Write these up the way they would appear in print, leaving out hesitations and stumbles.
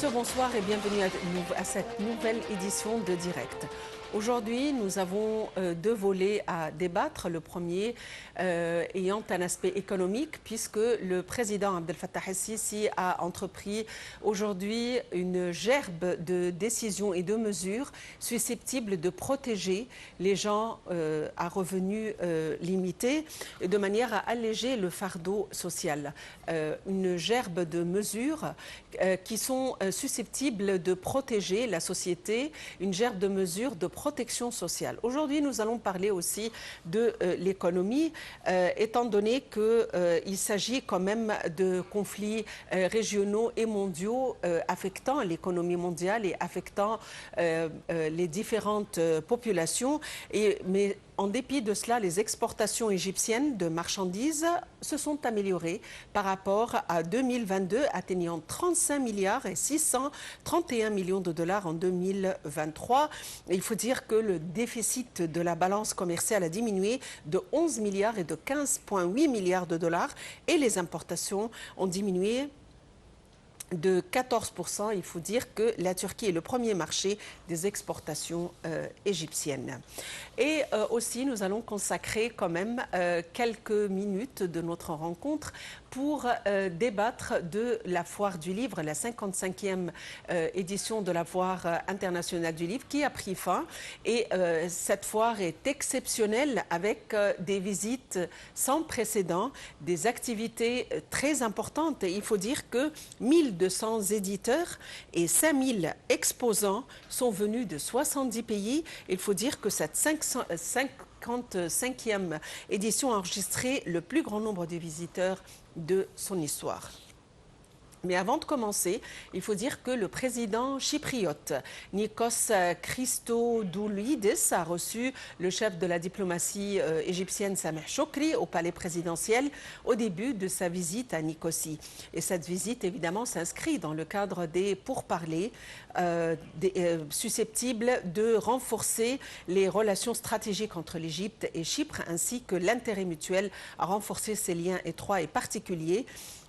messieurs, bonsoir et bienvenue à cette nouvelle édition de Direct. Aujourd'hui, nous avons deux volets à débattre. Le premier ayant un aspect économique, puisque le président Abdel Fattah el-Sisi a entrepris aujourd'hui une gerbe de décisions et de mesures susceptibles de protéger les gens à revenus limités, de manière à alléger le fardeau social. Une gerbe de mesures qui sont susceptibles de protéger la société, une gerbe de mesures de protection sociale. Aujourd'hui, nous allons parler aussi de l'économie, étant donné qu'il s'agit quand même de conflits régionaux et mondiaux affectant l'économie mondiale et affectant les différentes populations. Mais en dépit de cela, les exportations égyptiennes de marchandises se sont améliorées par rapport à 2022, atteignant 35 milliards et 631 millions de dollars en 2023. Et il faut dire que le déficit de la balance commerciale a diminué de 11 milliards et de 15,8 milliards de dollars et les importations ont diminué de 14%. Il faut dire que la Turquie est le premier marché des exportations égyptiennes. Et aussi, nous allons consacrer quand même quelques minutes de notre rencontre pour débattre de la Foire du Livre, la 55e édition de la Foire internationale du livre qui a pris fin. Et cette foire est exceptionnelle avec des visites sans précédent, des activités très importantes. Et il faut dire que 1200 éditeurs et 5000 exposants sont venus de 70 pays. Il faut dire que cette 55e édition a enregistré le plus grand nombre de visiteurs de son histoire. Mais avant de commencer, il faut dire que le président chypriote Nikos Christodoulidis a reçu le chef de la diplomatie égyptienne Sameh Chokri au palais présidentiel au début de sa visite à Nicosie. Et cette visite, évidemment, s'inscrit dans le cadre des pourparlers susceptibles de renforcer les relations stratégiques entre l'Égypte et Chypre, ainsi que l'intérêt mutuel à renforcer ces liens étroits et particuliers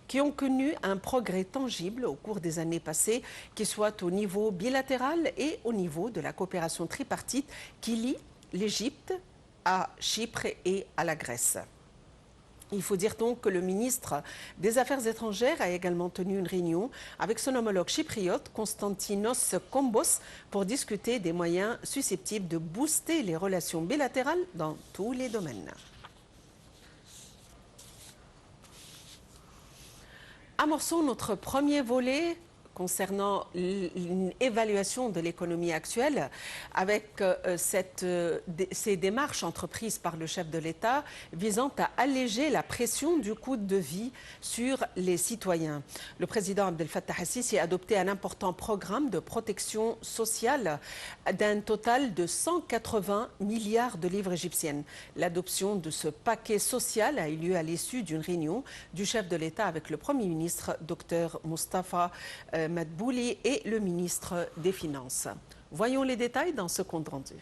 qui ont connu un progrès tangible au cours des années passées, qui soit au niveau bilatéral et au niveau de la coopération tripartite qui lie l'Égypte à Chypre et à la Grèce. Il faut dire donc que le ministre des Affaires étrangères a également tenu une réunion avec son homologue chypriote, Konstantinos Kombos, pour discuter des moyens susceptibles de booster les relations bilatérales dans tous les domaines. Amorçons notre premier volet concernant une évaluation de l'économie actuelle avec ces démarches entreprises par le chef de l'État visant à alléger la pression du coût de vie sur les citoyens. Le président Abdel Fattah el-Sisi a adopté un important programme de protection sociale d'un total de 180 milliards de livres égyptiennes. L'adoption de ce paquet social a eu lieu à l'issue d'une réunion du chef de l'État avec le Premier ministre, Dr Mustafa Madbouli, et le ministre des Finances. Voyons les détails dans ce compte rendu.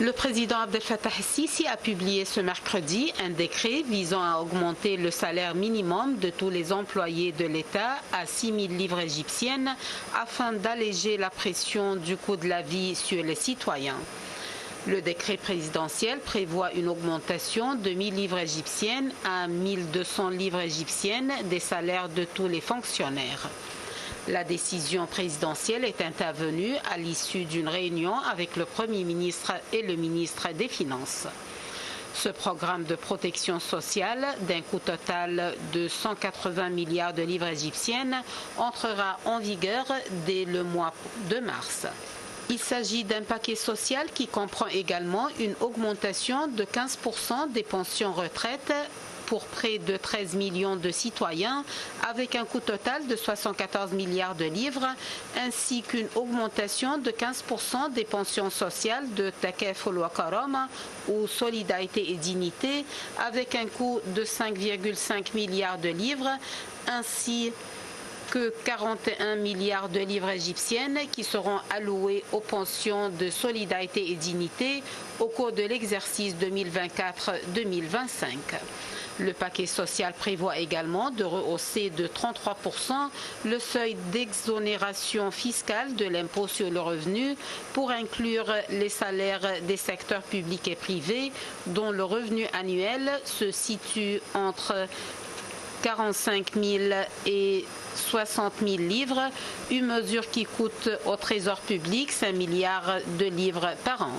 Le président Abdel Fattah el-Sisi a publié ce mercredi un décret visant à augmenter le salaire minimum de tous les employés de l'État à 6 000 livres égyptiennes afin d'alléger la pression du coût de la vie sur les citoyens. Le décret présidentiel prévoit une augmentation de 1 000 livres égyptiennes à 1 200 livres égyptiennes des salaires de tous les fonctionnaires. La décision présidentielle est intervenue à l'issue d'une réunion avec le Premier ministre et le ministre des Finances. Ce programme de protection sociale, d'un coût total de 180 milliards de livres égyptiennes, entrera en vigueur dès le mois de mars. Il s'agit d'un paquet social qui comprend également une augmentation de 15% des pensions retraite pour près de 13 millions de citoyens, avec un coût total de 74 milliards de livres, ainsi qu'une augmentation de 15% des pensions sociales de Takaful wa Karama ou Solidarité et Dignité, avec un coût de 5,5 milliards de livres, ainsi que 41 milliards de livres égyptiennes qui seront alloués aux pensions de solidarité et dignité au cours de l'exercice 2024-2025. Le paquet social prévoit également de rehausser de 33% le seuil d'exonération fiscale de l'impôt sur le revenu pour inclure les salaires des secteurs publics et privés dont le revenu annuel se situe entre 45 000 et 60 000 livres, une mesure qui coûte au Trésor public 5 milliards de livres par an.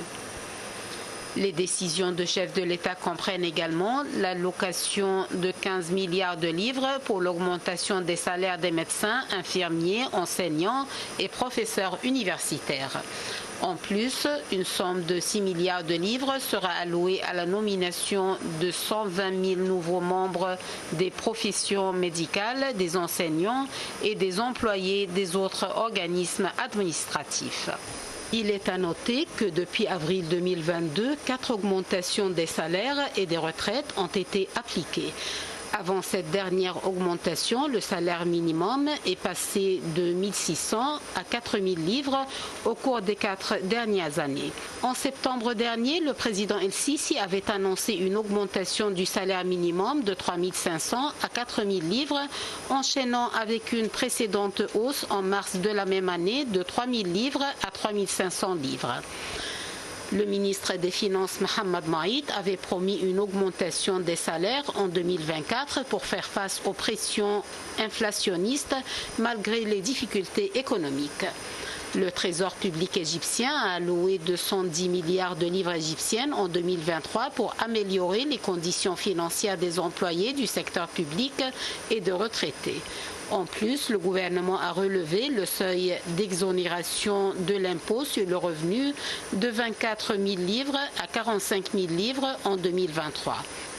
Les décisions de chef de l'État comprennent également l'allocation de 15 milliards de livres pour l'augmentation des salaires des médecins, infirmiers, enseignants et professeurs universitaires. En plus, une somme de 6 milliards de livres sera allouée à la nomination de 120 000 nouveaux membres des professions médicales, des enseignants et des employés des autres organismes administratifs. Il est à noter que depuis avril 2022, 4 augmentations des salaires et des retraites ont été appliquées. Avant cette dernière augmentation, le salaire minimum est passé de 1 600 à 4 000 livres au cours des 4 dernières années. En septembre dernier, le président El-Sisi avait annoncé une augmentation du salaire minimum de 3 500 à 4 000 livres, enchaînant avec une précédente hausse en mars de la même année de 3 000 livres à 3 500 livres. Le ministre des Finances, Mohamed Maïd, avait promis une augmentation des salaires en 2024 pour faire face aux pressions inflationnistes malgré les difficultés économiques. Le Trésor public égyptien a alloué 210 milliards de livres égyptiennes en 2023 pour améliorer les conditions financières des employés du secteur public et de retraités. En plus, le gouvernement a relevé le seuil d'exonération de l'impôt sur le revenu de 24 000 livres à 45 000 livres en 2023.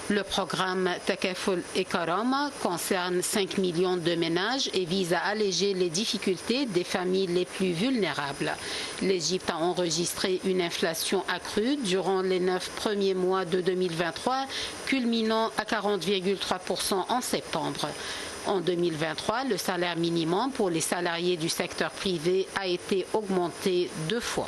Le programme Takaful et Karama concerne 5 millions de ménages et vise à alléger les difficultés des familles les plus vulnérables. L'Égypte a enregistré une inflation accrue durant les 9 premiers mois de 2023, culminant à 40,3% en septembre. En 2023, le salaire minimum pour les salariés du secteur privé a été augmenté 2 fois.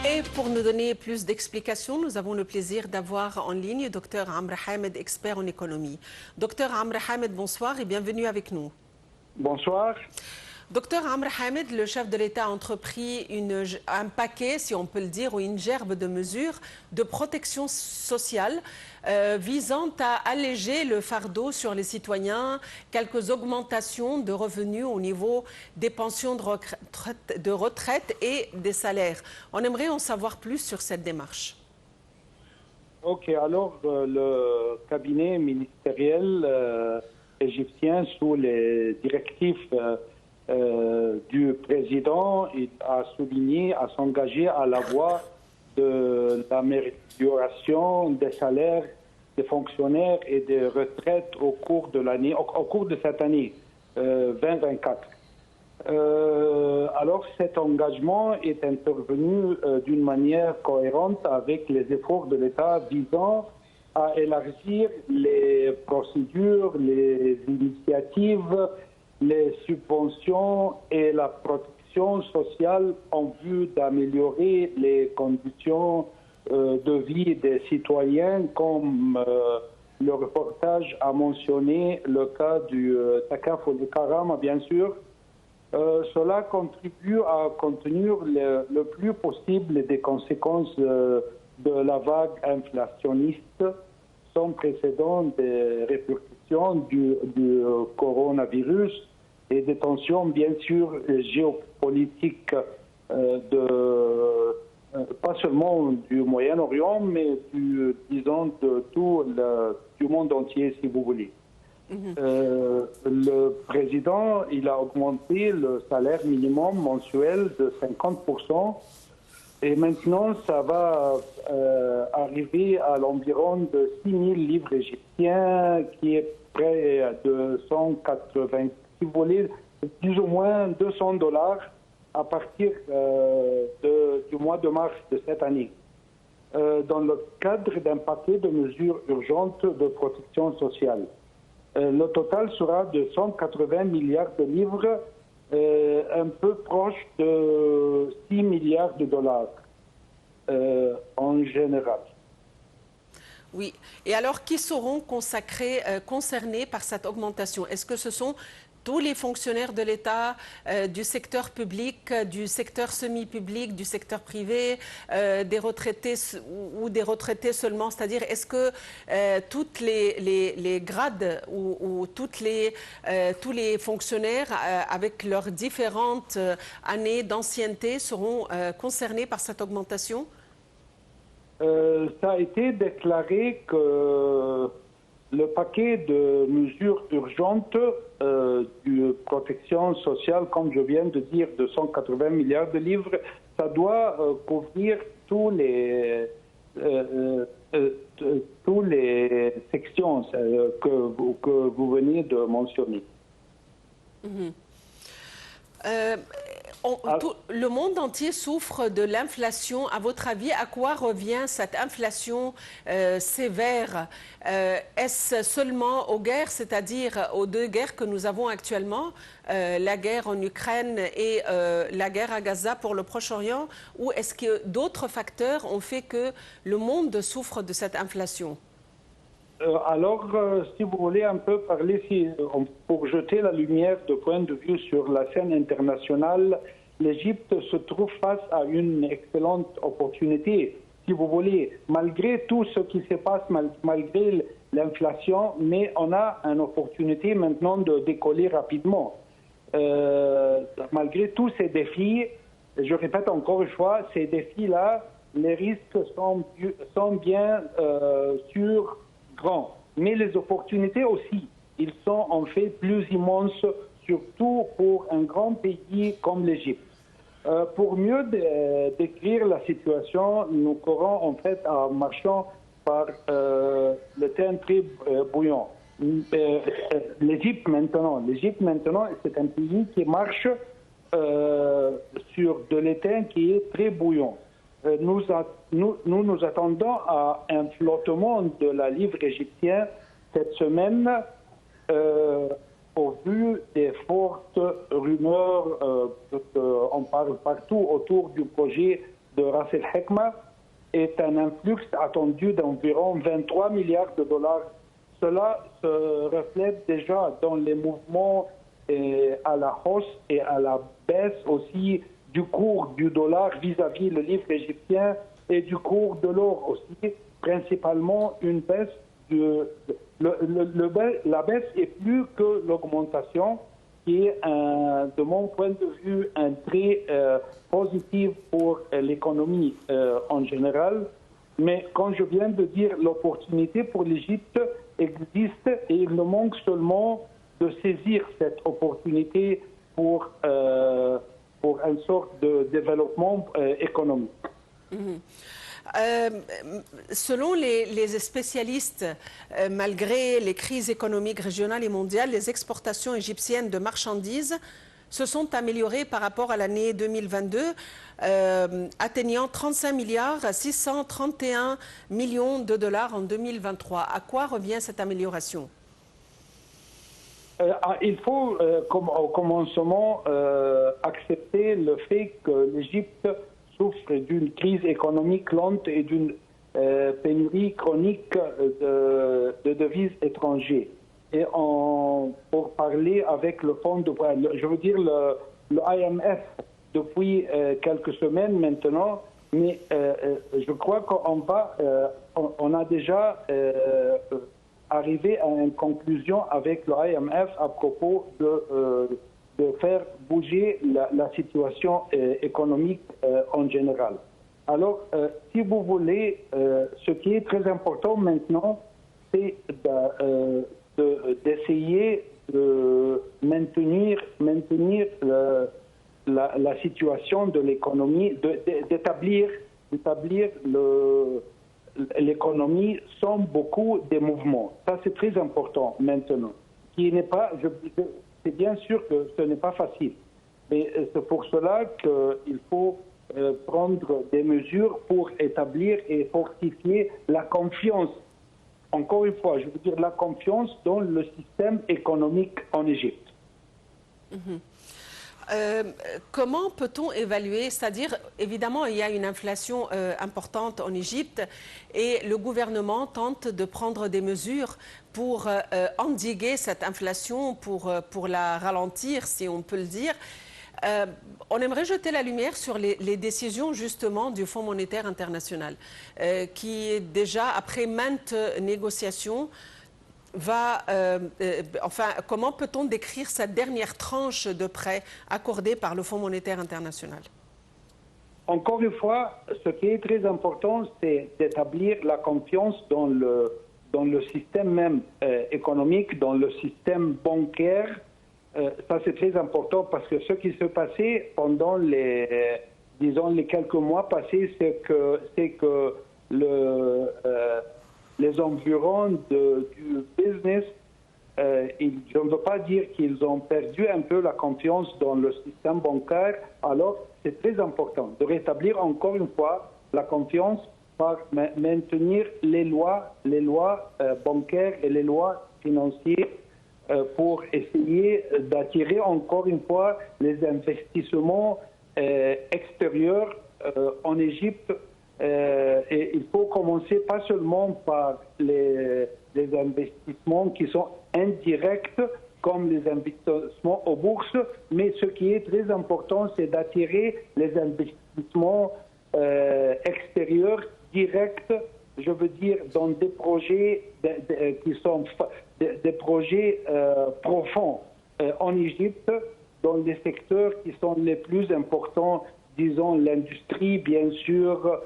Et pour nous donner plus d'explications, nous avons le plaisir d'avoir en ligne Dr Amr Hamed, expert en économie. Dr Amr Hamed, bonsoir et bienvenue avec nous. Bonsoir. Docteur Amr Hamed, le chef de l'État a entrepris un paquet, si on peut le dire, ou une gerbe de mesures de protection sociale visant à alléger le fardeau sur les citoyens, quelques augmentations de revenus au niveau des pensions de retraite et des salaires. On aimerait en savoir plus sur cette démarche. Ok, alors le cabinet ministériel égyptien, sous les directives du président, a souligné, a s'engagé à la voie de l'amélioration des salaires des fonctionnaires et des retraites au cours de l'année, au cours de cette année 2024. Alors cet engagement est intervenu d'une manière cohérente avec les efforts de l'État visant à élargir les procédures, les initiatives, les subventions et la protection sociale en vue d'améliorer les conditions de vie des citoyens, comme le reportage a mentionné le cas du Takaful et Karama, bien sûr. Cela contribue à contenir le plus possible des conséquences de la vague inflationniste sans précédent des répercussions du coronavirus et des tensions, bien sûr, géopolitiques pas seulement du Moyen-Orient, mais disons de du monde entier, si vous voulez. Le président, il a augmenté le salaire minimum mensuel de 50%. Et maintenant, ça va arriver à l'environ de 6 000 livres égyptiens, qui est près de 180, si vous voulez, plus ou moins $200 à partir du mois de mars de cette année, dans le cadre d'un paquet de mesures urgentes de protection sociale. Le total sera de 180 milliards de livres, un peu proche de 6 milliards de dollars en général. Oui. Et alors, qui seront concernés par cette augmentation? Est-ce que ce sont tous les fonctionnaires de l'État, du secteur public, du secteur semi-public, du secteur privé, des retraités ou des retraités seulement? C'est-à-dire, est-ce que toutes les grades ou tous les fonctionnaires avec leurs différentes années d'ancienneté seront concernés par cette augmentation? Ça a été déclaré que le paquet de mesures urgentes de protection sociale, comme je viens de dire, de 180 milliards de livres, ça doit couvrir tous les sections que vous venez de mentionner. Le monde entier souffre de l'inflation. À votre avis, à quoi revient cette inflation sévère? Est-ce seulement aux guerres, c'est-à-dire aux deux guerres que nous avons actuellement, la guerre en Ukraine et la guerre à Gaza pour le Proche-Orient, ou est-ce que d'autres facteurs ont fait que le monde souffre de cette inflation? Alors, si vous voulez un peu parler, pour jeter la lumière de point de vue sur la scène internationale, l'Égypte se trouve face à une excellente opportunité, si vous voulez, malgré tout ce qui se passe, malgré l'inflation, mais on a une opportunité maintenant de décoller rapidement. Malgré tous ces défis, je répète encore une fois, ces défis-là, les risques sont bien sûrs, grands. Mais les opportunités aussi, ils sont en fait plus immenses, surtout pour un grand pays comme l'Égypte. Pour mieux décrire la situation, nous courons en fait en marchant par le terrain très bouillant. L'Égypte maintenant, c'est un pays qui marche sur de l'étain qui est très bouillant. Nous attendons à un flottement de la livre égyptienne cette semaine au vu des fortes rumeurs on parle partout autour du projet de Ras El Hekma, est un influx attendu d'environ 23 milliards de dollars. Cela se reflète déjà dans les mouvements à la hausse et à la baisse aussi du cours du dollar vis-à-vis le livre égyptien et du cours de l'or aussi, principalement une baisse la baisse est plus que l'augmentation, qui est, de mon point de vue, un trait positif pour l'économie en général. Mais comme je viens de dire, l'opportunité pour l'Égypte existe et il nous manque seulement de saisir cette opportunité pour une sorte de développement économique. Selon les spécialistes, malgré les crises économiques régionales et mondiales, les exportations égyptiennes de marchandises se sont améliorées par rapport à l'année 2022, atteignant 35 milliards 631 millions de dollars en 2023. À quoi revient cette amélioration? Il faut, au commencement, accepter le fait que l'Égypte souffre d'une crise économique lente et d'une pénurie chronique de devises étrangères. Et pour parler avec le fonds je veux dire le IMF depuis quelques semaines maintenant, mais je crois qu'on a déjà arrivé à une conclusion avec le IMF à propos de faire bouger la situation économique en général. Alors, si vous voulez, ce qui est très important maintenant, c'est d'essayer de maintenir la situation de l'économie, d'établir l'économie sans beaucoup de mouvements. Ça, c'est très important maintenant. Qui n'est pas, c'est bien sûr que ce n'est pas facile. Mais c'est pour cela qu'il faut prendre des mesures pour établir et fortifier la confiance. Encore une fois, je veux dire la confiance dans le système économique en Égypte. Comment peut-on évaluer, c'est-à-dire évidemment il y a une inflation importante en Égypte et le gouvernement tente de prendre des mesures pour endiguer cette inflation, pour la ralentir si on peut le dire. On aimerait jeter la lumière sur les décisions justement du Fonds monétaire international qui déjà après maintes négociations comment peut-on décrire cette dernière tranche de prêts accordée par le Fonds monétaire international? Encore une fois, ce qui est très important, c'est d'établir la confiance dans le système même économique, dans le système bancaire. Ça, c'est très important parce que ce qui s'est passé pendant les quelques mois passés, c'est que les environs du business, je ne veux pas dire qu'ils ont perdu un peu la confiance dans le système bancaire. Alors, c'est très important de rétablir encore une fois la confiance par maintenir les lois bancaires et les lois financières pour essayer d'attirer encore une fois les investissements extérieurs en Égypte. Et il faut commencer pas seulement par les investissements qui sont indirects, comme les investissements aux bourses, mais ce qui est très important, c'est d'attirer les investissements extérieurs directs, je veux dire, dans des projets qui sont des projets profonds en Égypte, dans les secteurs qui sont les plus importants, disons l'industrie, bien sûr,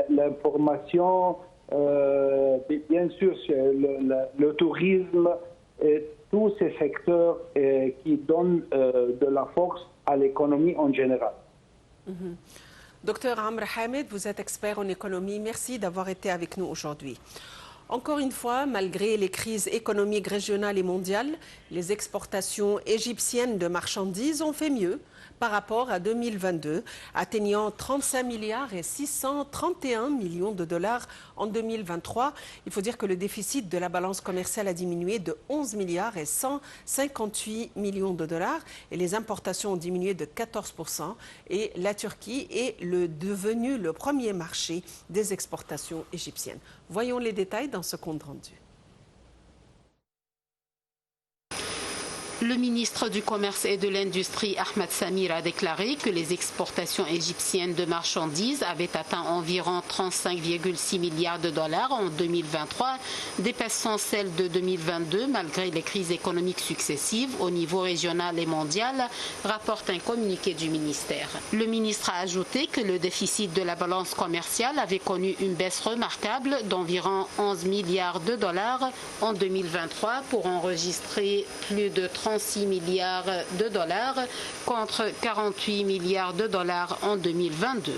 l'information, bien sûr le tourisme, et tous ces secteurs qui donnent de la force à l'économie en général. Docteur Amr Hamed, vous êtes expert en économie. Merci d'avoir été avec nous aujourd'hui. Encore une fois, malgré les crises économiques régionales et mondiales, les exportations égyptiennes de marchandises ont fait mieux par rapport à 2022, atteignant 35 milliards et 631 millions de dollars en 2023. Il faut dire que le déficit de la balance commerciale a diminué de 11 milliards et 158 millions de dollars et les importations ont diminué de 14% et la Turquie est devenu le premier marché des exportations égyptiennes. Voyons les détails dans ce compte rendu. Le ministre du Commerce et de l'Industrie, Ahmed Samir, a déclaré que les exportations égyptiennes de marchandises avaient atteint environ 35,6 milliards de dollars en 2023, dépassant celles de 2022 malgré les crises économiques successives au niveau régional et mondial, rapporte un communiqué du ministère. Le ministre a ajouté que le déficit de la balance commerciale avait connu une baisse remarquable d'environ 11 milliards de dollars en 2023 pour enregistrer plus de 36 milliards de dollars contre 48 milliards de dollars en 2022.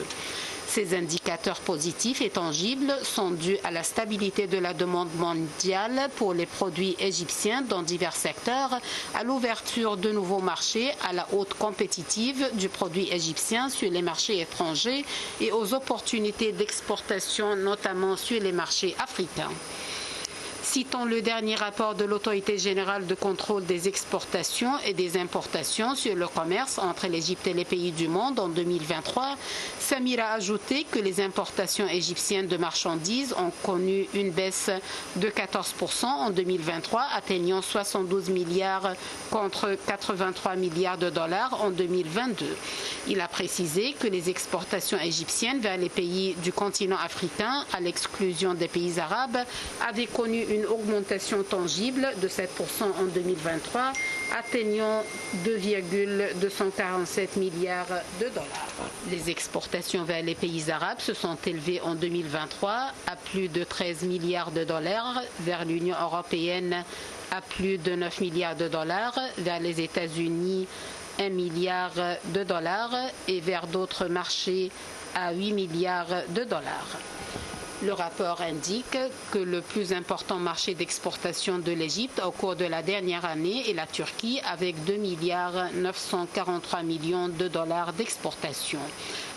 Ces indicateurs positifs et tangibles sont dus à la stabilité de la demande mondiale pour les produits égyptiens dans divers secteurs, à l'ouverture de nouveaux marchés, à la haute compétitive du produit égyptien sur les marchés étrangers et aux opportunités d'exportation, notamment sur les marchés africains. Citant le dernier rapport de l'Autorité générale de contrôle des exportations et des importations sur le commerce entre l'Égypte et les pays du monde en 2023, Samir a ajouté que les importations égyptiennes de marchandises ont connu une baisse de 14% en 2023, atteignant 72 milliards contre 83 milliards de dollars en 2022. Il a précisé que les exportations égyptiennes vers les pays du continent africain, à l'exclusion des pays arabes, avaient connu une augmentation tangible de 7% en 2023, atteignant 2,247 milliards de dollars. Les exportations vers les pays arabes se sont élevées en 2023 à plus de 13 milliards de dollars, vers l'Union européenne à plus de 9 milliards de dollars, vers les États-Unis 1 milliard de dollars et vers d'autres marchés à 8 milliards de dollars. Le rapport indique que le plus important marché d'exportation de l'Égypte au cours de la dernière année est la Turquie avec 2 milliards 943 millions de dollars d'exportation.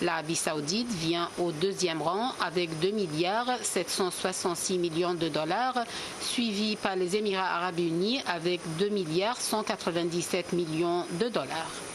L'Arabie saoudite vient au deuxième rang avec 2 milliards 766 millions de dollars, suivi par les Émirats arabes unis avec 2 milliards 197 millions de dollars.